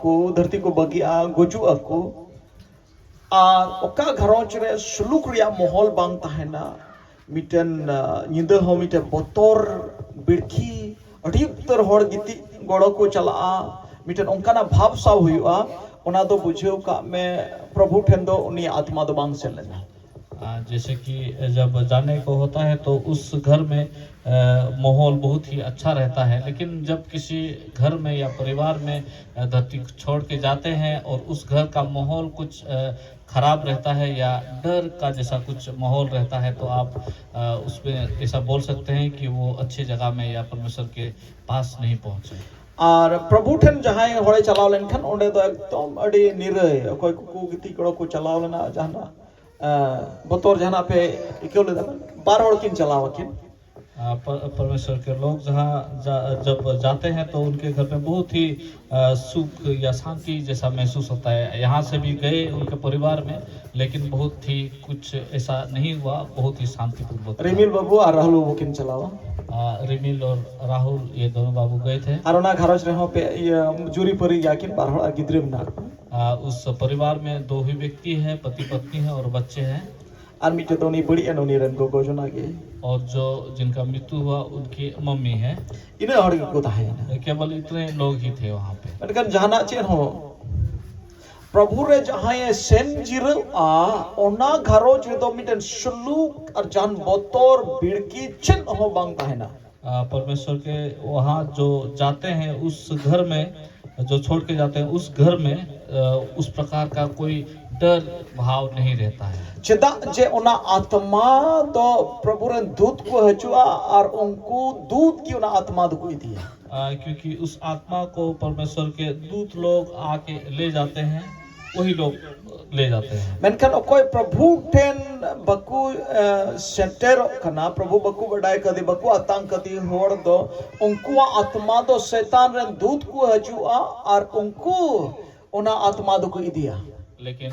को धरती को बगिया गुजु अको और ओका घरोंच रे सुलुक रिया माहौल बांग तहना मिटन निंदा हो मिटन बोतोर बिड़खी अड़ी उत्तर होड़ गिति गड़ो को चला मिटन उनका भाव साव हुआ ओना दो बुझेव का मैं प्रभु ठेन दो उनी आत्मा दो बांग से लेना। जैसे कि जब जाने को होता है तो उस घर में माहौल बहुत ही अच्छा रहता है, लेकिन जब किसी घर में या परिवार में धरती छोड़ के जाते हैं और उस घर का माहौल कुछ खराब रहता है या डर का जैसा कुछ माहौल रहता है तो आप उसमें ऐसा बोल सकते हैं कि वो अच्छी जगह में या परमेश्वर के पास नहीं पहुंचे। और प्रभु ठेन जहां होड़े चलाव लेनखान ओंडे दो एकदम अड़ी निरय अकोय को गिति कड़ो को चलाव लेना जहाना बतौर जहां पे इक्यो ले बार होड़ किन चलाव किन परमेश्वर के लोग जब जाते हैं तो उनके घर में बहुत ही सुख या शांति जैसा महसूस होता है। यहाँ से भी गए उनके परिवार में, लेकिन बहुत ही कुछ ऐसा नहीं हुआ, बहुत ही शांतिपूर्वक। रिमिल बाबू और राहुल बाबू किन चलावा? रिमिल और राहुल ये दोनों बाबू गए थे। और घरज रहे पे जुरी परी या किन बार होड़ गिद्रे में उस परिवार में दो ही व्यक्ति हैं, पति पत्नी है और बच्चे हैं। और मिटे तो नहीं बड़ी अनोनी रन को गोजना के और जो जिनका मृत्यु हुआ उनकी मम्मी है। इन्हें हड़ को था केवल इतने लोग ही थे वहाँ पे। मनकन जहाना चेन हो प्रभु रे जहां ये सेन जिरो ओना घरोज रे दो मिटन सुलूक और जान बोतोर बिड़की चिन हो बांग ताहेना। परमेश्वर के वहाँ जो जाते हैं उस घर में, जो छोड़ के जाते हैं उस घर में उस प्रकार का कोई डर भाव नहीं रहता है। चेदा जे ओना आत्मा तो प्रभु रे दूत को हजुआ और उनको दूत की ओना आत्मा दो कोई दिया, क्योंकि उस आत्मा को परमेश्वर के दूत लोग आके ले जाते हैं, वही लोग ले जाते हैं। मेनकन कोई प्रभु ठेन बकु सेंटर कना प्रभु बकु बडाय कदी बकु आतंक कदी होड़ दो उनको आत्मा दो शैतान रे दूत को हजुआ और उनको ओना आत्मा दो कोई दिया। लेकिन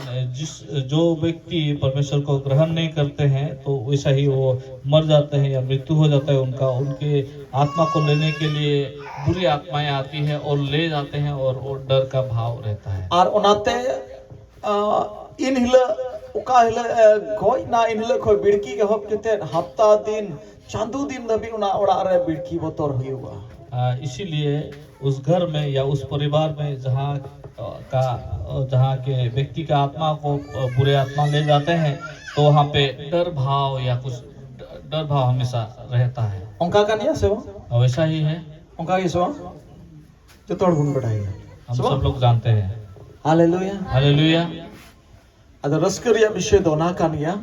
जो व्यक्ति परमेश्वर को ग्रहण नहीं करते हैं तो वैसा ही वो मर जाते हैं या मृत्यु हो जाता है उनका। उनके आत्मा को लेने के लिए बुरी आत्माएं आती है और ले जाते हैं और वो डर का भाव रहता है। और उनाते इन हिला उका हिला गोई ना इन हिला कोई बिड़की के हप केते हफ्ता दिन चांदू दिन धबी उना ओड़ा रे बिड़की बोतोर हुआ। इसीलिए उस घर में या उस परिवार में जहाँ के व्यक्ति का आत्मा को बुरे आत्मा ले जाते हैं तो वहाँ पे डर भाव या कुछ डर भाव हमेशा रहता है। उनका का नहीं सेवा वैसा ही है। उनका की सेवा जो तोड़ गुण बढ़ाई हम सब लोग जानते हैं। Hallelujah hallelujah. अदर रस्करिया विषय दोना कानिया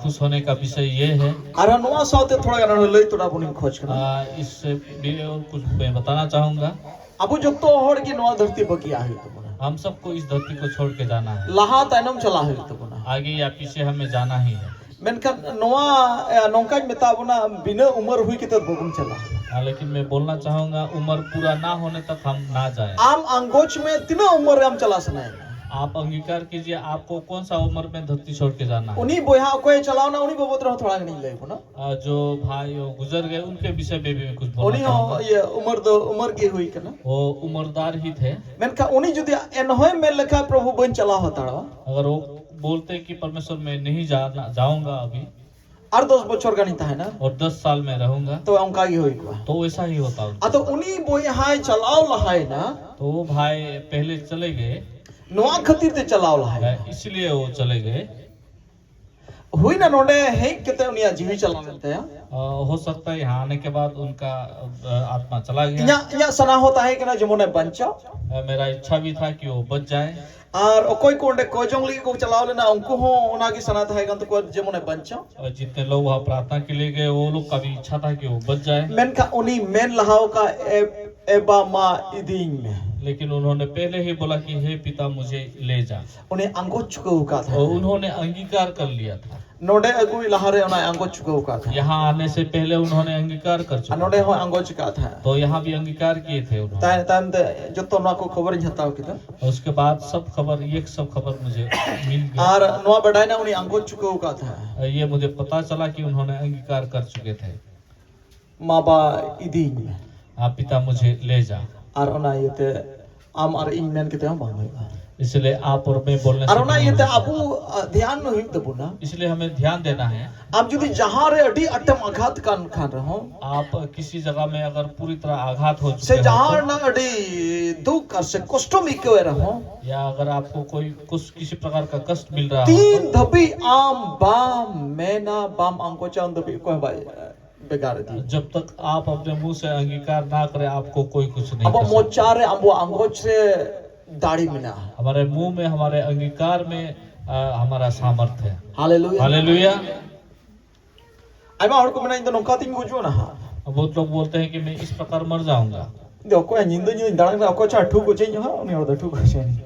खुश होने का विषय ये है। अरे नवा साथे थोड़ा गाना ले तोड़ा बुनी खोज करना इससे भी और कुछ मैं बताना चाहूँगा। अब जो तो होड़ की नवा धरती बकिया है तो हम सबको इस धरती को छोड़ के जाना है। लहा तैनम चला है तो आगे या पीछे हमें जाना ही है। मेनकन नवा नौका मेताबना बिना उम्र हुई कि तो बगुम चला। लेकिन मैं बोलना चाहूँगा उम्र पूरा ना होने तक हम ना जाए। आम अंगोच में तीनों उम्र हम चला सना है। आप अंगीकार कीजिए आपको कौन सा उम्र में धरती छोड़ के जाना है। उन्हीं बोया कोई चलाओ ना उन्हीं बबोत रहो थोड़ा नहीं ले ना जो भाई गुजर गए उनके विषय में भी कुछ बोलना उन्हीं हो ये उम्र की हुई करना वो उम्रदार ही थे। मेनका उन्हीं जुदी एनहोय में लिखा प्रभु बन चला होता अगर वो बोलते कि परमेश्वर में नहीं जाऊंगा अभी और 10 बच्चों का नहीं था है ना और 10 साल में रहूंगा तो उनका ही होई तो वैसा ही होता। तो उन्हीं बोया हाय चलाओ लहाय ना तो वो भाई पहले चले गए नवा खतीर ते चलाओ लहाय इसलिए वो चले गए। हुई ना नोडे है कितने उनिया जीवी चला लेते हैं। हो सकता है यहाँ आने के बाद उनका आत्मा चला गया। या सना होता है कि ना जमुने बंचा मेरा इच्छा भी था कि वो बच जाए और कोई कोंडे कोजोंग ली को चलाओ लेना उनको हो उना की सना था है तो कोई जमुने बंचा और जितने लोग वहाँ प्रार्थना के लिए गए वो लोग का भी इच्छा था कि वो बच जाए। मेन का उन्हीं मेन लहाओ का एबा मा इदिंग में लेकिन उन्होंने पहले ही बोला कि हे पिता मुझे ले जा। उन्हें अंगोच चुका था और उन्होंने अंगीकार कर लिया था। नोडे अगुई लहारे उन्हें अंगोच चुका था। यहाँ आने से पहले उन्होंने अंगीकार कर चुका नोडे हो अंगोच चुका था तो यहाँ भी अंगीकार किए थे उन्होंने। तान जो तो ना को खबर नहीं था उसके बाद सब खबर मुझे मिल गई और नवा बढ़ाई ना उन्हें अंगोच चुका था। ये मुझे पता चला कि उन्होंने अंगीकार कर चुके थे। माँ बा इदिंग में आप पिता मुझे ले जा और उन्हें ये ते am ar ing men kita bang hoiba इसलिए आप और मैं बोलने ar से ona नहीं yete होगा। abu dhyan no him tabuna इसलिए हमें ध्यान देना है। am judi jahan re adi atam aghat kan khan raho आप किसी जगह में अगर पूरी तरह आघात हो se चुके jahan हैं na adi duk ar se kosto mi ke raho तो, या अगर आपको कोई कुछ किसी प्रकार का कष्ट मिल रहा हो tin dhabi am bam mena bam angko chan dhabi ko bai begar तो di जब तक आप अपने मुंह से अंगीकार ना करें आपको कोई कुछ नहीं abo कर सकता। mochare ambo angoch re dadi mina हमारे मुंह में हमारे अंगीकार में हमारा सामर्थ्य है। hallelujah hallelujah. aima hor ko mena indo nongka ting gujo na ha बहुत लोग बोलते हैं कि मैं इस प्रकार मर जाऊंगा। de ko nyindo nyindo darang da ko cha thu ko chen ha uni hor da thu ko chen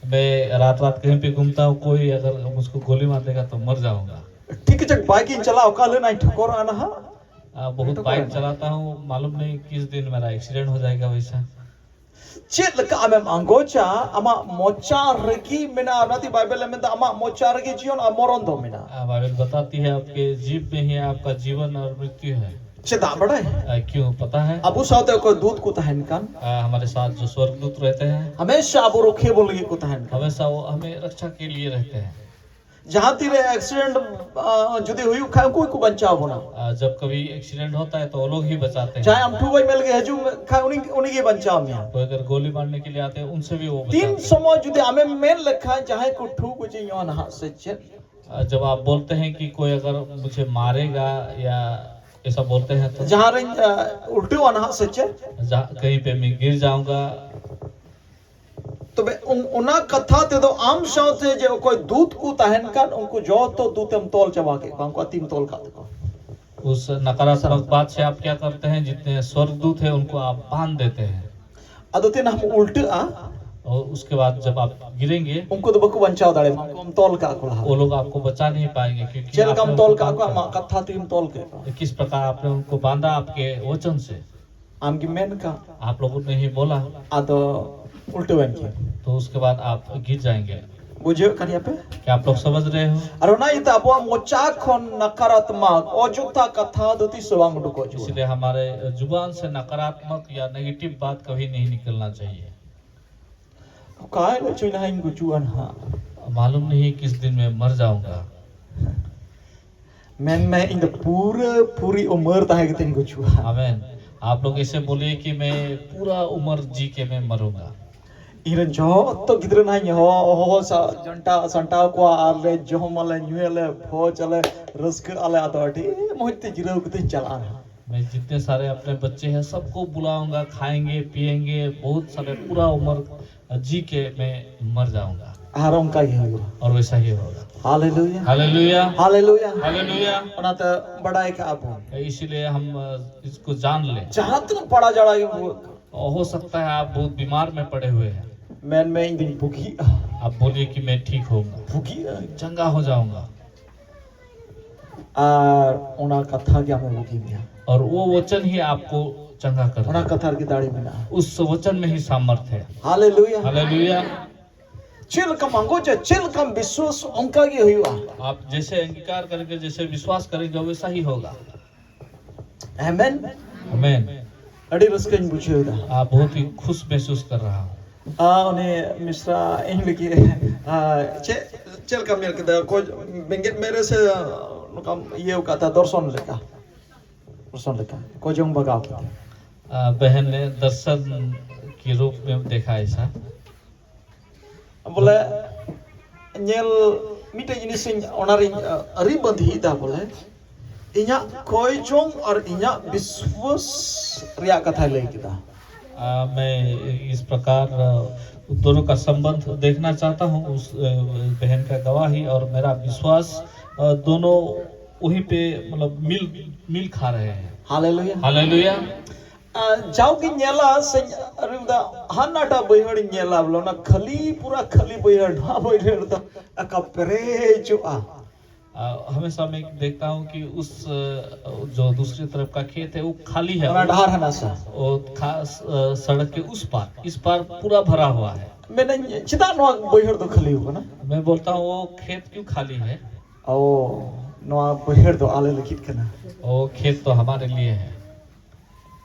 मैं रात रात कहीं पे घूमता हूँ, कोई अगर मुझको गोली मार देगा तो मर जाऊंगा। ठीक है चक बाइक इन चलाओ कल ना ठकोर आना हा बहुत बाइक चलाता हूँ, मालूम नहीं किस दिन मेरा एक्सीडेंट हो जाएगा वैसा। चेत लका amem angocha ama mocha regi mena nati bible men da ama mocha regi jion amoron do mena Bible बताती है आपके जीव में ही आपका जीवन और मृत्यु है। cheda badai क्यों पता है? abu saute ko दूध को tahen kan हमारे साथ जो स्वर्गदूत रहते हैं हमेशा abu rokhe bolgi को tahen kan हमेशा वो हमें रक्षा के लिए रहते हैं। जहां तीरे एक्सीडेंट जुदी हुई खाए कोई को बचाओ बोना जब कभी एक्सीडेंट होता है तो वो लोग ही बचाते चाहे हैं। हम ठुबई मिल गए हजू खाए उन्हीं के बचाओ मिया कोई अगर गोली मारने के लिए आते हैं उनसे भी वो तीन बचाते समय जुदी हमें मेन लिखा जहां को ठु को जियो ना से चेत हैं। जब आप बोलते हैं कि कोई अगर मुझे मारेगा या ऐसा बोलते हैं तो जहां रे उल्टी वाना से चेत कहीं पे मैं गिर जाऊंगा तो बे उना कथा ते दो आम साउते जे कोई दूत को तहन kan उनको जो तो दूतम तोल चबा के उनको अतिम तोल का देखो उस नकारात्मक बात से आप क्या करते हैं? जितने स्वर्गदूत हैं उनको आप बांध देते हैं अदते ना हम उल्टे आ और उसके बाद जब आप गिरेंगे उनको तो बकु बचाओ दाड़े उनको हम तोल का को वो लोग आपको बचा नहीं पाएंगे क्योंकि चल आपने कम तोल उनको का को बांधा। हम कथा तीन तोल के किस प्रकार आपने उनको बांधा आपके वचन से, आम की मेन का आप लोगों ने ही बोला आदो उल्टे वन की तो उसके बाद आप गिर जाएंगे। बुझे करिया पे क्या आप लोग समझ रहे हो? अरे ना इता अबो मोचा खन नकारात्मक अजुता कथा दोती सवांग डुको जो इसलिए हमारे जुबान से नकारात्मक या नेगेटिव बात कभी नहीं निकलना चाहिए। काय ले चुना इन गुजुअन हा मालूम नहीं किस दिन मैं मर जाऊंगा। मैं इन पूरी उम्र ताहे के गुजुआ आमीन। आप लोग ऐसे बोलिए कि मैं पूरा उम्र जी के मैं मरूंगा। इरन जो तो गिद्र ना हो सा जंटा संटा को आले जो मले न्यूले भो चले रस्क आले आदोटी मोहित जिरो कते चला मैं जितने सारे अपने बच्चे हैं सबको बुलाऊंगा, खाएंगे पिएंगे, बहुत सारे पूरा उम्र जी के मैं मर जाऊंगा। आराम का ही होगा और वैसा ही होगा। Hallelujah hallelujah hallelujah hallelujah. ओना तो बड़ा एक आप इसीलिए हम इसको जान लें। जहां तक पड़ा जड़ा हो सकता है आप बहुत बीमार में पड़े हुए हैं, मैन में इन दिन भूखी आप बोलिए कि मैं ठीक होऊंगा, भूखी चंगा हो जाऊंगा। और ओना कथा क्या में भूखी मिया और वो वचन ही आपको चंगा कर ओना देगा। कथा की दाढ़ी में ना उस वचन में ही सामर्थ्य है। Hallelujah hallelujah. चिल कम अंगो जे चिल कम विश्वास उनका की हुआ आप जैसे अंगीकार करेंगे, जैसे विश्वास करेंगे वैसा ही होगा। आमेन आमीन। अड़ी रस्कन बुझेगा आप बहुत ही खुश महसूस कर रहा हूँ। उन्हें मिश्रा इन लिखी चल कम मिल के कोई बेंगेट मेरे से कम ये का था दर्शन लिखा को जों बगा बहन ने दर्शन के रूप में देखा ऐसा। बोले नेल मिटे जिनिस ओनारी अरी बंधी दा बोले इन्या कोई जों और इन्या विश्वास रिया कथा ले किदा मैं इस प्रकार दोनों का संबंध देखना चाहता हूँ। उस बहन का गवाही और मेरा विश्वास दोनों वहीं पे मतलब मिल खा रहे हैं। Hallelujah hallelujah. जाओ की नेला से अरिदा हन्नाटा बैहड़ नेला बोलो ना खली पूरा खली बैहड़ ना बैहड़ तो अका परे जो हमेशा मैं देखता हूँ कि उस जो दूसरी तरफ का खेत है वो खाली है। ढार है ना सा वो सड़क के उस पार इस पार पूरा भरा हुआ है। मैंने चिता नो बैहड़ तो खली होगा ना। मैं बोलता हूँ वो खेत क्यों खाली है? ओ नो बैहड़ तो आले लिखित करना वो खेत तो हमारे लिए है।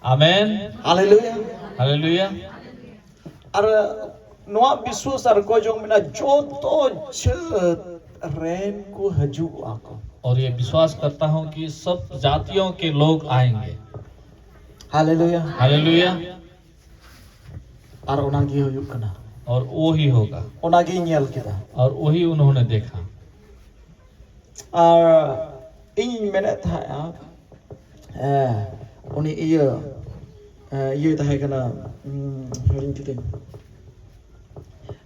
आमीन। Hallelujah hallelujah. ar noa bisus ar ko jong mina joto ren ko haju ako. और ये विश्वास करता हूँ कि सब जातियों के लोग आएंगे। Hallelujah. Hallelujah. Ar onagi huyuk kana. और वो ही होगा, Onagi nyel kita. और वही उन्होंने देखा। Ar in minute ha oni iya tahay kana ring titin.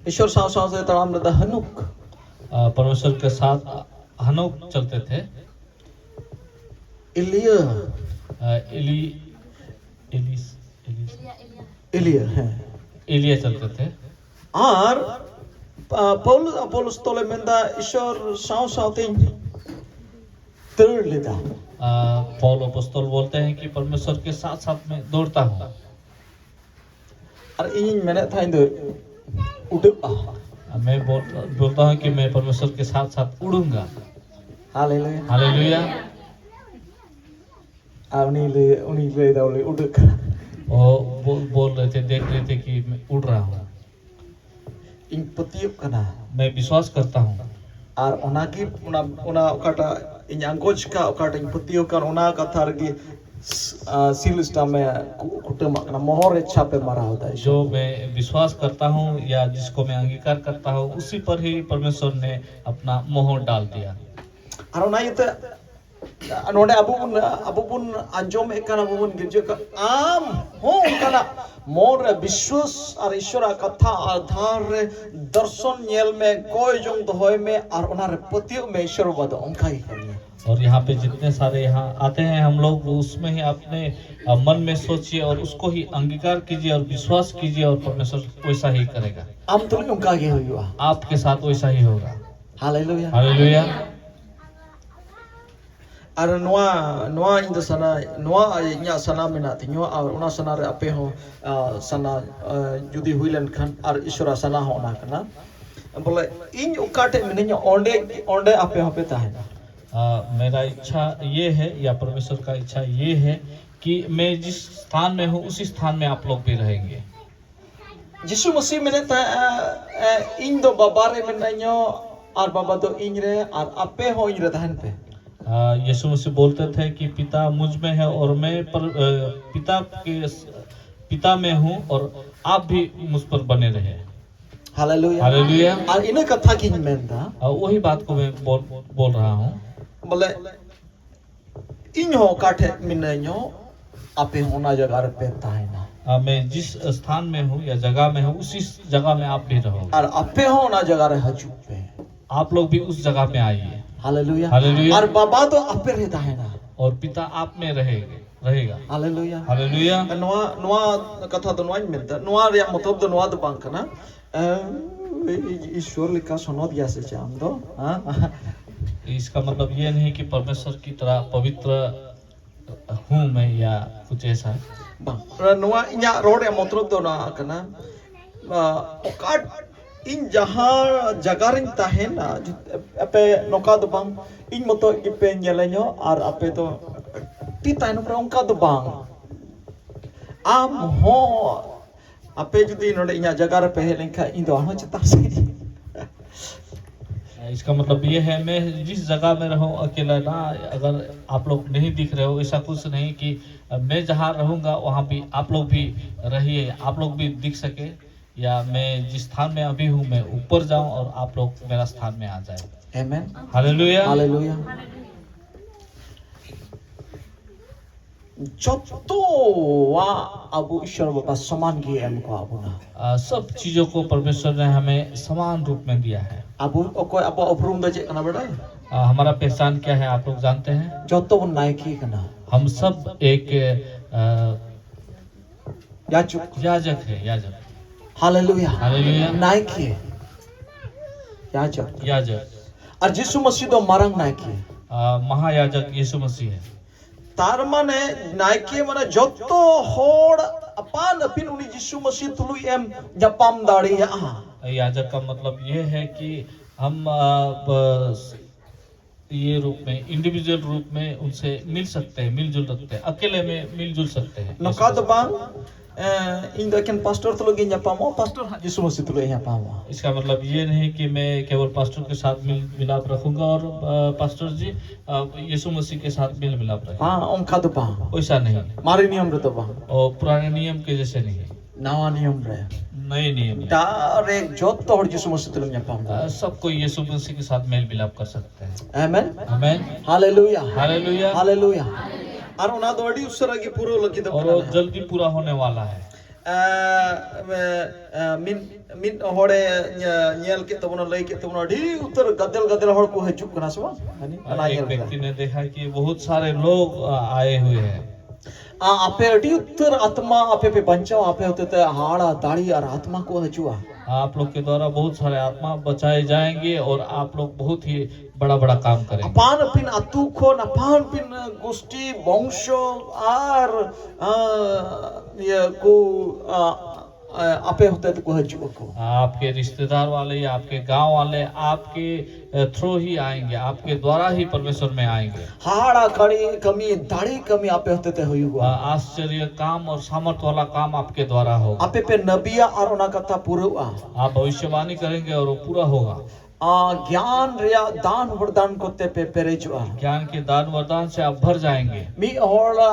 ईश्वर साव साव से तड़ाम लदा हनुक परमेश्वर के साथ हनोक चलते थे। इलिया एली एलिस इलिया है एलिया चलते थे। और पौलुस अपोलोस तोले मेंदा ईश्वर साव साव तीन तर लेदा पौल अपोस्तल बोलते हैं कि परमेश्वर के साथ साथ में दौड़ता हूँ। और इन मैंने था इंदो उड़पा मैं बोलता हूँ कि मैं परमेश्वर के साथ साथ उड़ूंगा। Hallelujah hallelujah. उन्हीं ले दावले उड़क वो बोल रहे थे, देख रहे थे कि मैं उड़ रहा हूँ। इन पतियों का ना मैं विश्वास करता हूँ। और उनाकी उना उकाटा इन अंगोज का उकाटा इन पतियों का उना का थार की सीलिस्टा में कुटुंब ना मोहर इच्छा पे मरा होता है। जो मैं विश्वास करता हूँ या जिसको मैं अंगीकार करता हूँ उसी पर ही परमेश्वर ने अपना मोहर डाल दिया। और उना ये तो नोडे अबुबुन अंजोम एक का अबुबुन गिरजे का आम हो उनका ना मोर विश्वास और ईश्वर कथा आधार दर्शन येल में कोई जोंग दोहय में और उनारे पतियों में ईश्वर बद उनका ही करनी। और यहाँ पे जितने सारे यहाँ आते हैं हम लोग उसमें ही अपने मन में सोचिए और उसको ही अंगीकार कीजिए और विश्वास कीजिए और परमेश्वर वैसा ही करेगा। आम तो नहीं उनका ही हुआ, आपके साथ वैसा ही होगा। Hallelujah hallelujah. और नोआ इन सना नोआ इन्या सना मिना थी नोआ और उना सना रे अपे हो सना जुदी हुईलन खान और ईश्वर सना हो ना करना बोले इन उकाटे मिने ओंडे अपे हो पे ताहे। मेरा इच्छा ये है या परमेश्वर का इच्छा ये है कि मैं जिस स्थान में हूँ उसी स्थान में आप लोग भी रहेंगे। यीशु मसीह मैंने इन दो बाबा रे मिनाइयो और बाबा दो इन रे और अपे हो इन रे तहन पे। यीशु मसीह बोलते थे कि पिता मुझ में है और मैं पिता में हूँ और आप भी मुझ पर बने रहे। Hallelujah hallelujah. और इन्हें कथा की में था वही बात को मैं बोल रहा हूँ। बोले इन हो काटे मिनाइयो अपे होना जगह पे ताहे ना। मैं जिस स्थान में हूँ या जगह में हूँ उसी जगह में आप भी रहो और अपे होना जगह रे हजू पे आप लोग भी उस जगह में आइए। Hallelujah hallelujah. और बाबा तो अपे रहता है ना और पिता आप में रहेगा। Hallelujah hallelujah. नोआ कथा तो नोआ मिलता नोआ रे मतलब तो नोआ तो बांक ना ईश्वर लिखा सुनो दिया से चाम दो। हाँ इसका मतलब ये नहीं कि परमेश्वर की तरह पवित्र हूँ मैं या कुछ ऐसा। नोआ इन्या रोड या मतलब तो ना करना ओकाट इन जहाँ जगह रिंग ताहे ना अपे नोका तो बांग इन मतो इपे nyelenya और अपे तो पिता इन पर उनका तो बांग आम हो अपे जुदी नोडे इन्या जगह रे पहले लिखा इन तो आनो चिता से। इसका मतलब ये है मैं जिस जगह में रहूं अकेला ना, अगर आप लोग नहीं दिख रहे हो ऐसा कुछ नहीं कि मैं जहाँ रहूंगा वहाँ भी आप लोग भी रहिए, आप लोग भी दिख सके, या मैं जिस स्थान में अभी हूँ मैं ऊपर जाऊं और आप लोग मेरा स्थान में आ जाए। Amen hallelujah hallelujah. जतो वा अबु ईश्वर बाबा समान की हमको अबु ना सब चीजों को परमेश्वर ने हमें समान रूप में दिया है। अबु कोई अबु अपरूम दे कना बेटा हमारा पहचान क्या है आप लोग जानते हैं? जतो वो नायकी कना हम सब एक याजक है। याजक। Hallelujah hallelujah. नायकी याजक और यीशु मसीह तो मारंग नायकी महायाजक यीशु मसीह है। तार माने नायकी माने जतो होड़ अपान अपिन उनी यीशु मसीह तुलु एम जपाम दाड़ी या याजक का मतलब ये है कि हम ये रूप में, इंडिविजुअल रूप में उनसे मिल सकते हैं, मिलजुल सकते हैं, अकेले में मिलजुल सकते हैं। Nokka do bang इन दो एकेन पास्टर तुलो गिन पामो पास्टर यीशु मसीह तुलो यहाँ पामो इसका मतलब ये नहीं कि मैं केवल पास्टर के साथ मिलाप रखूंगा और पास्टर जी यीशु मसीह के साथ मिलाप रखेंगे। हाँ ओंखा दो बang वैसा नहीं, मारे नियम रे तो बang और पुराने नियम के जैसे नहीं, नावा नियम रे नए नियम है। डायरेक्ट जोत तो हर यीशु मसीह तुलो यहाँ पामो सब कोई यीशु मसीह के साथ मेल मिलाप कर सकते हैं। आमेन आमेन, हालेलुया हालेलुया, हालेलुया और उना दो अड़ी उसरा की पूरा लगी दो और वो जल्दी पूरा होने वाला है। मिन होड़े नियल के तबना लई के तबना ढी उतर गदल गदल होड़ को हजुक कना सवा हनी एक व्यक्ति ने देखा कि बहुत सारे लोग आए हुए हैं। आपे अड़ी उतर आत्मा आपे पे बचाओ आपे होते ते हाड़ा दाढ़ी और आत्मा को हजुआ आप लोग के द्वारा बहुत सारे आत्मा बचाए जाएंगे और आप लोग बहुत ही बड़ा बड़ा काम करेंगे। अपान पिन अतु खोन अपान पिन गोष्ठी वंशो और ये को आपे होते तो को हजुआ को आपके रिश्तेदार वाले या आपके गांव वाले आपके थ्रू ही आएंगे, आपके द्वारा ही परमेश्वर में आएंगे। हाड़ा कड़ी कमी दाढ़ी कमी आपे होते ते होयुगा आश्चर्य काम और सामर्थ वाला काम आपके द्वारा होगा। आपे पे नबिया और उना कथा पूरा आप भविष्यवाणी करेंगे और वो पूरा होगा। ज्ञान रिया दान वरदान कोते पे पेरेजुआ ज्ञान के दान वरदान से आप भर जाएंगे। मी होड़ा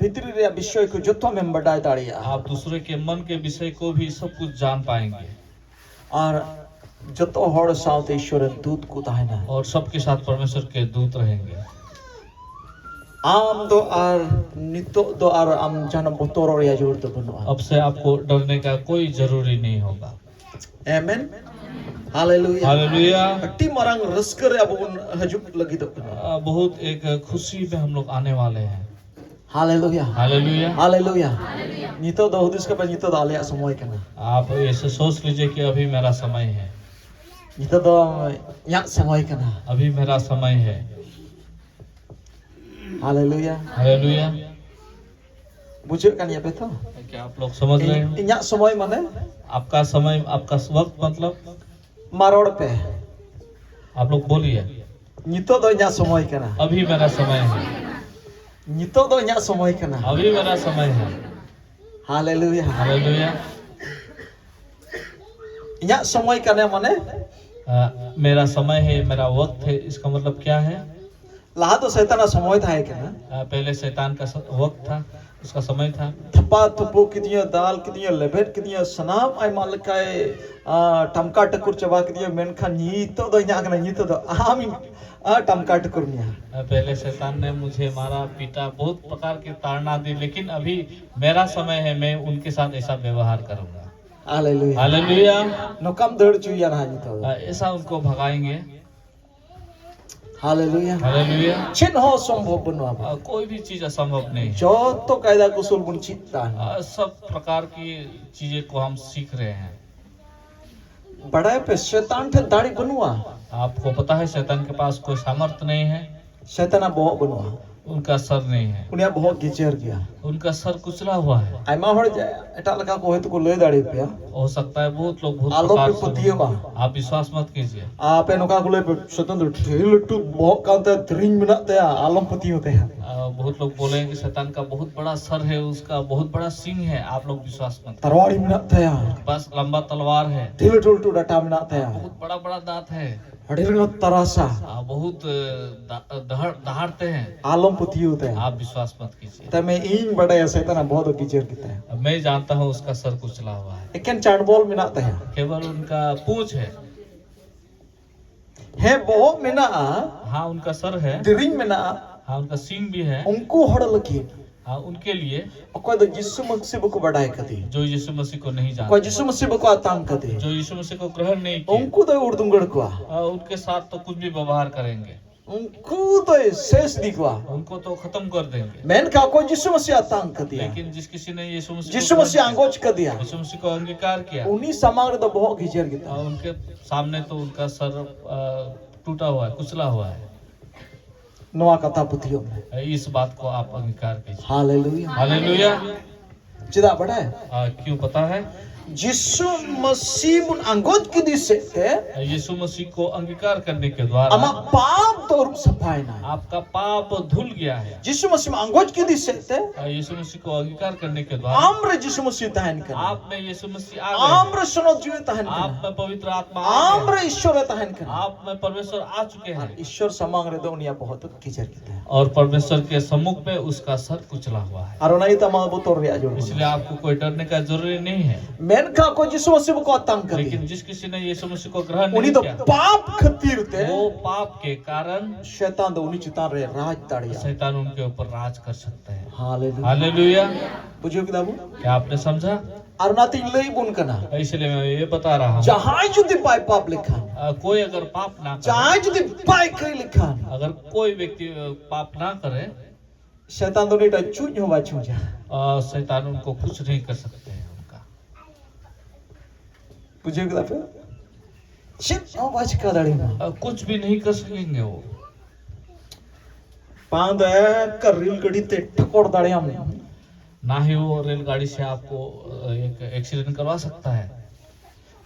भीतरी रिया विषय को जोतो में बढ़ाए दाड़िया आप दूसरे के मन के विषय को भी सब कुछ जान पाएंगे और जोतो होड़ साथ ईश्वर दूत को ताहना और सबके साथ परमेश्वर के दूत रहेंगे। आम दो आर नितो दो आर आम जान बोतोर रिया जोर तो बनो अब से आपको डरने का कोई जरूरी नहीं होगा। Amen hallelujah hallelujah. अट्टी मरंग रस्कर अब उन हजुक लगी तो बहुत एक खुशी में हम लोग आने वाले हैं। हालेलुया हालेलुया, हालेलुया नितो दो हुदिस के पर नितो दाले समय कना आप ऐसे सोच लीजिए कि अभी मेरा समय है, नितो दो या समय कना अभी मेरा समय है। Hallelujah hallelujah. बुझे कन ये पे तो क्या आप लोग समझ रहे हैं? इन्या समय माने आपका समय, आपका वक्त मतलब मारोड़ पे आप लोग बोलिए। नितो दो इन्या समय कना अभी मेरा समय है, नितो दो इन्या समय कना अभी मेरा समय है। Hallelujah hallelujah. इन्या समय कने माने मेरा समय है, मेरा वक्त है, इसका मतलब क्या है? लहा तो शैतान समय था कना पहले शैतान का वक्त था, उसका समय था। थप्पा थप्पो कितिया दाल कितिया लेबेट कितिया सनाम आई मालकाय टमका टकुर चबा कितिया मेनखा नीतो दो इन्या कना नीतो दो आमी टमका टकुर मिया पहले शैतान ने मुझे मारा पीटा, बहुत प्रकार की ताड़ना दी, लेकिन अभी मेरा समय है, मैं उनके साथ ऐसा व्यवहार करूंगा। Hallelujah hallelujah. नो कम दौड़ चुया ना नीतो ऐसा उनको भगाएंगे। Hallelujah hallelujah. छिन हो संभव बनवा कोई भी चीज असंभव नहीं। जो तो कायदा कुशल गुण चित्ता सब प्रकार की चीजें को हम सीख रहे हैं। बड़ा पे शैतान थे दाढ़ी बनवा आपको पता है शैतान के पास कोई सामर्थ्य नहीं है, शैताना बहुत बनवा उनका सर नहीं है, उन्हें बहुत गिचर गया उनका सर कुचला हुआ है। आइमा हड़ एटा लगा को है तो को ले दाढ़ी पे हो सकता है बहुत लोग बहुत आलो प्रकार पे से पुतियो बा आप विश्वास मत कीजिए। आपे नोका को ले स्वतंत्र ठेल टू बहुत कांते त्रिंग मिनट ते आलम पति होते हैं बहुत लोग बोलेंगे कि शैतान का बहुत बड़ा सर है, उसका बहुत बड़ा सिंह है, आप लोग विश्वास मत कीजिए। तरवाड़ी मिनट थे बस लंबा तलवार है, ठेल टू टू डाटा मिनट थे बहुत बड़ा बड़ा दांत है, हड़िर तरासा बहुत दहाड़ते हैं, आलम पति होते हैं। आप विश्वास मत कीजिए। ते मैं इन बड़ा शैताना बहुत गिचर किता है मैं जानता हूँ उसका सर कुचला हुआ है, एकन चांडबॉल मिनट थे केवल उनका पूंछ है बहुत मिना हाँ उनका सर है, त्रिंग मिना हाँ उनका सिंह भी है। उनको हड़ लगी हाँ उनके लिए कोई तो यीशु मसीह को बढ़ाए कदी जो यीशु मसीह को नहीं कोई जानते, यीशु मसीह को आताम कदी जो यीशु मसीह को ग्रहण नहीं किए, उनको तो उर्दुंगड़ को उनके साथ तो कुछ भी व्यवहार करेंगे, उनको तो शेष दिखवा उनको तो खत्म कर देंगे। मैंने कहा कोई यीशु मसीह आताम कदी लेकिन जिस किसी ने यीशु यीशु मसीह अंगोच कर दिया यीशु मसीह को अंगीकार किया, उन्हीं समाग्र तो बहुत घिचर गिता उनके सामने तो उनका सर टूटा हुआ है, कुचला हुआ है। नवा कथा पुथियों में इस बात को आप अंगीकार कीजिए। Hallelujah hallelujah. चिदा बड़ा है क्यों पता है? Jisu Masih mun anggot ki disete यीशु मसीह को अंगीकार करने के द्वारा ama paap to rup sapai na. आपका पाप धुल गया है। Jisu Masih anggot ki disete यीशु मसीह को अंगीकार करने के द्वारा amre Jisu Masih tahan kana. आप में यीशु मसीह आ गए, Amre sunod jiwe tahan आप kana. में पवित्र आत्मा आ गया, Amre Ishwar tahan kana. आप में परमेश्वर आ चुके हैं Ishwar samang re dunia bahut kijar kita hai. और परमेश्वर के सम्मुख में उसका सर कुचला हुआ है। Arona ita mga butor ri ajur. इसलिए आपको कोई डरने का जरूरी नहीं है। Men ka ko Jisu Masih ko atang kati. लेकिन जिस किसी ने यीशु मसीह को ग्रहण Uni नहीं to किया, paap khatir te वो पाप के कारण shaitan do uni chitan re raj tadiya. शैतान उनके ऊपर राज कर सकते हैं। Hallelujah. Hallelujah. Bujho kita bu? क्या आपने समझा? Arona ti lei bun kana. इसलिए मैं ये बता रहा हूँ, Jahai judi pai paap likhan. कोई अगर पाप ना करे, Jahai judi pai kai likhan. अगर कोई व्यक्ति पाप ना करे, Shaitan do ni ta chuj hoba chuja. शैतान उनको कुछ नहीं कर सकते हैं उनका। Bujho kita bu? Shit hoba chika dali ma. कुछ भी नहीं कर सकेंगे वो। Pand hai ka ril gadi te thakor dali am. ना ही वो रेलगाड़ी से आपको एक एक्सीडेंट करवा सकता है,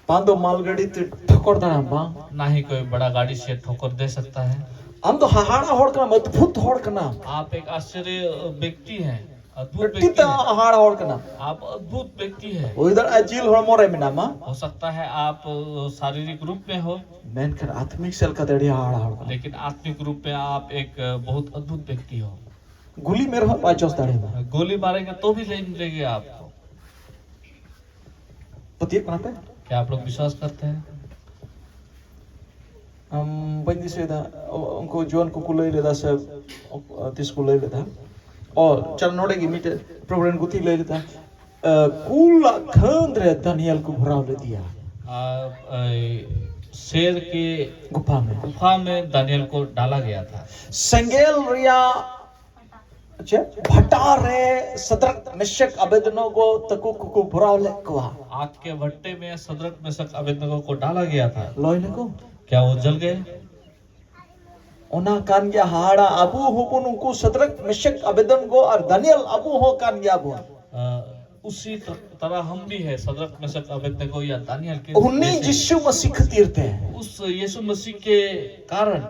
Pando mal gadi te thakor dali am ba. ना ही कोई बड़ा गाड़ी से ठोकर दे सकता है। Am to hahara hod kana adbhut hod kana. आप एक आश्चर्य व्यक्ति हैं, अद्भुत व्यक्ति Tita हैं, hahara hod kana. आप अद्भुत व्यक्ति हैं। Uidar ajil hor more minama. हो सकता है आप शारीरिक रूप में हो, Men kan atmik sel ka dadi hahara hod kana. लेकिन आत्मिक रूप में आप एक बहुत अद्भुत व्यक्ति हो। Guli mer ho pachos dali ma. गोली मारेंगे तो भी ले लेंगे आपको। Pati kana pe? क्या आप लोग विश्वास करते हैं? Bandi seda unko John ko kulai leda sa tis kulai leda. Oh, chal node gi meet program guti lai leda. Kula khandre Daniel ko bhrav le diya. शेर के गुफा में. गुफा में दानियल को डाला गया था। Sengel ria अच्छा भटारे सदरक मिशक अबेदनगो तको को भराव ले कवा. आग के भट्टे में सदरक मेशक अबेदनगो को डाला गया था। Loy ne ko. क्या वो जल गए? Ona kan gya hara abu hukun unko Shadrach Meshach Abednego और Daniel abu ho kan gya bu. उसी तरह हम भी है, सदरक मेशक अबेदनगो या दानियल के Unni जैसे। Jisu Masih khatirte. उस यीशु मसीह के कारण।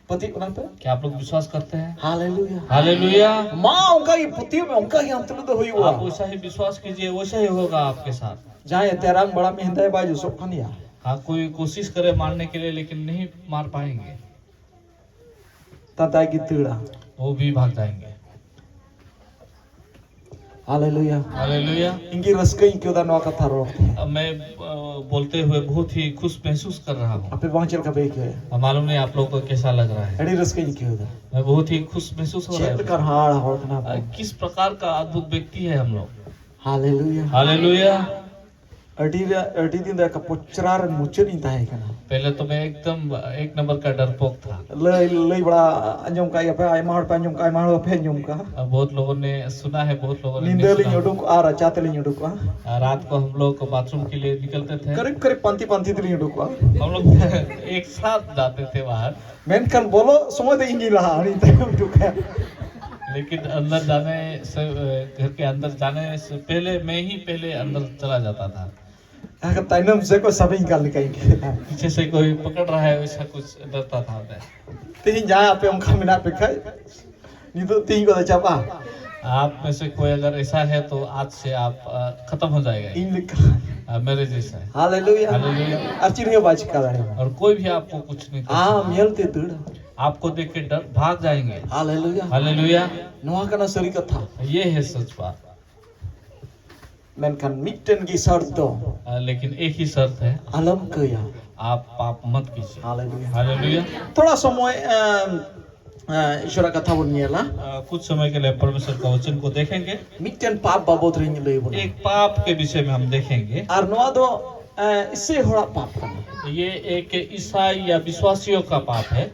Pati kana pe? क्या आप लोग विश्वास करते हैं? Hallelujah. हालेलुया। माँ उनका ये पुतियों में उनका ही अंतर्गत तो हुई हुआ. आप वैसा ही विश्वास कीजिए, वैसा ही होगा आपके साथ। जहाँ ये तेरांग बड़ा मेहंदा है बाजू सब खानिया. हाँ, कोई कोशिश करे मारने के लिए लेकिन नहीं मार पाएंगे, ताता की तीड़ा. वो भी भाग जाएंगे। Hallelujah. हालेलुया। इनकी रस्कई क्यों दा नौका था रोकते. अब मैं बोलते हुए बहुत ही खुश महसूस कर रहा हूँ। अपने बांचल का बेक है. अब मालूम नहीं आप लोगों को कैसा लग रहा है। अड़ी रस्कई क्यों दा. मैं बहुत ही खुश महसूस हो रहा चेत है। कर हाड़ हाड़ करना. किस प्रकार का अद्भुत व्यक्ति है हम लोग। Hallelujah. हालेलुया। अड़ी दिन दा का पुचरार मुचर नहीं था है करना. पहले तो मैं एकदम एक नंबर का डरपोक था। ले बड़ा अंजम का ये पे आई मार पे अंजम का आई मार पे अंजम का. अब बहुत लोगों ने सुना है, बहुत लोगों ने नहीं नींदे सुना। लिंग उड़ुक आ रहा चाते लिंग उड़ुक आ. रात को हम लोग बाथरूम के लिए निकलते थे। करीब करीब पंती पंती लिंग उड़ुक आ. हम लोग एक साथ जाते थे बाहर, Men kan bolo semua dah ingin lah hari itu juga. लेकिन अंदर जाने से, घर के अंदर जाने से पहले मैं ही पहले अंदर चला जाता था। Agar tainam saya ko sabing kal kayaknya. पीछे से कोई पकड़ रहा है वैसा कुछ डरता था मैं। Tingin jaya apa yang kami nak pakai? Ni tu tingin ko dah capa. आप में से कोई अगर ऐसा है तो आज से आप खत्म हो जाएगा। Ini kah. मेरे जैसा है। Hallelujah. Hallelujah. Artinya baca kalau. और कोई भी आपको कुछ नहीं कर सकता। Miel te dur. आपको देख के डर भाग जाएंगे। Hallelujah. Hallelujah. Noah kana seri kata. ये है सच बात। Men kan mitten gisar to. लेकिन एक ही शर्त है, Alam kaya. आप पाप मत कीजिए। Hallelujah. हालेलुया। Thoda समय ईश्वर कथा बोलनियाला. कुछ समय के लिए परमेश्वर का वचन को देखेंगे। Mitten पाप बाबत ring ले बोल. एक पाप के विषय में हम देखेंगे। Ar Noah do इससे होड़ा पाप करना. ये एक ईसाई या विश्वासियों का पाप है।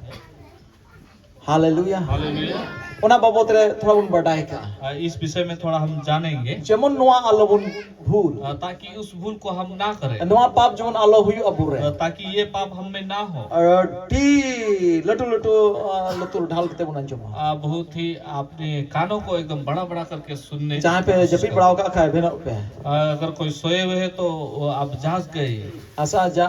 Hallelujah. हालेलुया। ओना बाबत रे थोड़ा बुन बड़ाई का इस विषय में थोड़ा हम जानेंगे, जेमन नोआ आलो बुन भूल ताकि उस भूल को हम ना करें, नोआ पाप जेमन आलो हुई अबू रे ताकि ये पाप हम में ना हो। टी लटू लटू लतुल ढाल के बुन अंजमा बहुत ही अपने कानों को एकदम बड़ा बड़ा करके सुनने, जहाँ पे जपी बड़ाव का खाए भेना पे अगर कोई सोए हुए है तो आप जाग गए, ऐसा जा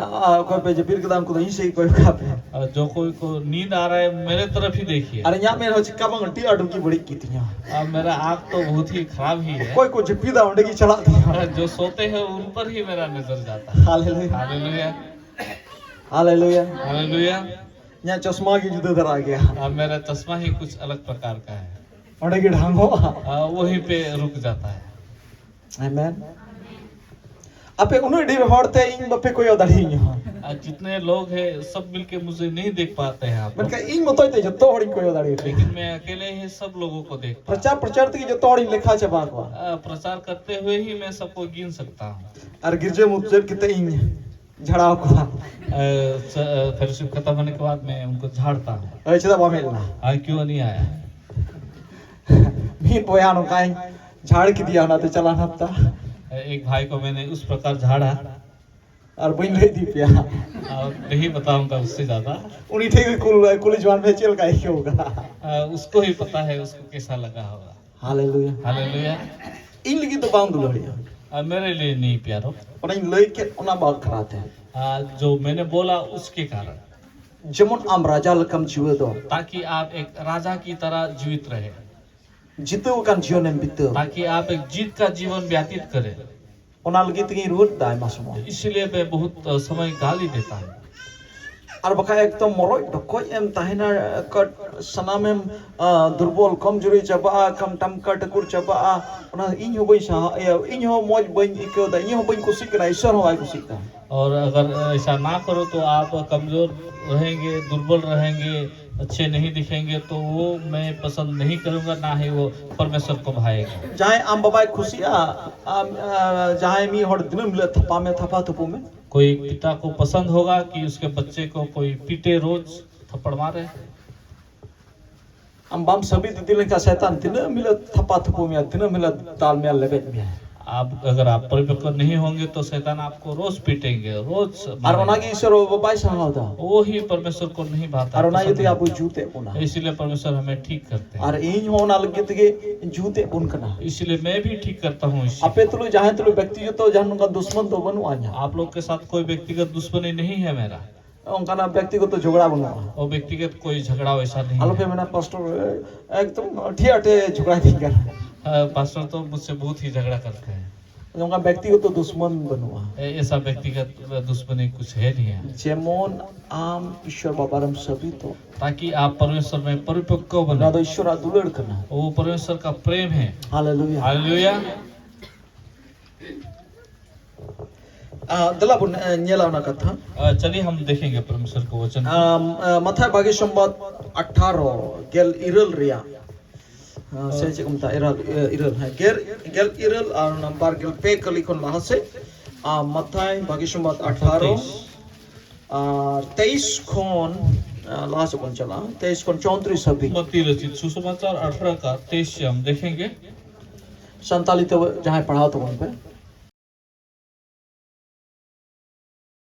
कोई पे जपीर के दाम को नहीं सही कोई का पे जो कोई को नींद आ रहा है मेरे तरफ ही देखिए। अरे यहाँ में हो चिक्का बंग टी अडू की बड़ी कीतियां मेरा आँख तो बहुत ही खराब ही है, कोई को जपी दा उंडे की चला दिया जो सोते हैं उन पर ही मेरा नजर जाता है। Hallelujah hallelujah hallelujah hallelujah. यहाँ चश्मा की जुदा धरा गया मेरा चश्मा ही कुछ अलग प्रकार का है, उंडे की ढांगो वहीं पे रुक जाता है। आमेन। अपे उन्हें डीर होड़ते इन बप्पे कोई उदारी नहीं जितने लोग हैं सब मिलके मुझे नहीं देख पाते हैं आप लोग, मैंने कहा इन मतों ते जत्तो होड़ी कोई उदारी लेकिन मैं अकेले ही सब लोगों को देख प्रचार की जत्तो होड़ी लिखा चबा को प्रचार करते हुए ही मैं सबको गिन सकता हूँ। और गिरजे मुझे कितने इन झड़ा को फेलोशिप खत्म होने के बाद मैं उनको झाड़ता हूँ। ऐसे तो बामेलना क्यों नहीं आया? मीन बयान काई झाड़ की दिया ना तो चला ना था। एक भाई को मैंने उस प्रकार झाड़ा और बन ले दी पिया और नहीं बताऊंगा उससे ज्यादा, उन्हीं ठीक कुल जवान में चल का ही होगा, उसको ही पता है उसको कैसा लगा होगा। Hallelujah hallelujah. इन लगी तो बांध दुलड़िया मेरे लिए नहीं प्यारो, और इन लई के उना बात कराते हैं जो मैंने बोला उसके कारण, जमन आम राजा लकम जीव दो ताकि आप एक राजा की तरह जीवित रहे, जितो कान जीवन में बितो ताकि आप एक जीत का जीवन व्यतीत करें। उना लगी तंगी रोड दाय मासुमो इसलिए मैं बहुत समय गाली देता हूँ। और बका एक तो मोरो डको एम ताहिना कट सनाम एम दुर्बल कमजोरी चबा कम टम कट कुर चबा उना इन हो बई सा इन हो मौज बन इको दा इन हो बन कुसिक ना ईश्वर हो आई कुसिक दा। और अगर ऐसा ना करो तो आप कमजोर रहेंगे, दुर्बल रहेंगे, अच्छे नहीं दिखेंगे, तो वो मैं पसंद नहीं करूंगा, ना ही वो परमेश्वर को भाएगा। जहाँ आम बाबा खुशिया जहाँ मी हर दिन मिले थपा में थपा थपू में कोई पिता को पसंद होगा कि उसके बच्चे को कोई पीटे, रोज थप्पड़ मारे। हम बाम सभी दिल का शैतान दिन मिले थपा थपू में दिन मिले ताल में लगे में आप अगर आप परिपक्व नहीं होंगे तो शैतान आपको रोज पीटेंगे, रोज और वना की ईश्वर वो बाई सा होता वो ही परमेश्वर को नहीं भाता। और वना ये तो आप जूते पुना इसलिए परमेश्वर हमें ठीक करते हैं। और इन होना लगे तो जूते पुन करना, इसलिए मैं भी ठीक करता हूँ। अपे तुलो जहाँ तुलो व्यक्ति तो जहाँ का दुश्मन तो बनवा आया आप लोग के साथ कोई व्यक्तिगत दुश्मनी नहीं है मेरा, उनका ना व्यक्तिगत तो झगड़ा बनवा और व्यक्तिगत कोई झगड़ा वैसा नहीं आलो है। पे मैंने पास्टर एकदम ठियाटे झगड़ा नहीं कर पास्टर तो मुझसे बहुत ही झगड़ा करते हैं, उनका व्यक्तिगत तो दुश्मन बनवा ऐसा व्यक्तिगत दुश्मनी कुछ है नहीं है। जेमोन आम ईश्वर बाबारम सभी तो ताकि आप परमेश्वर में परिपक्व ना बने, तो ईश्वर दुलड़ करना। वो परमेश्वर का प्रेम है। Hallelujah hallelujah. दला बुन न्यलावना कथा चलिए हम देखेंगे परमेश्वर को वचन। मथाय भाग्य संवाद 18 गेल इरल रिया से चेकमता इरल है गेल इरल और नंबर गेल पे कली खन लाहा से मथाय भाग्य संवाद 18 और 23 खन लाहा से कौन चला 23 खन 34 अभी मत्ती रचित सुसमाचार 18 का 23 से हम देखेंगे। 47 तो जहाँ पढ़ा तो वहाँ पे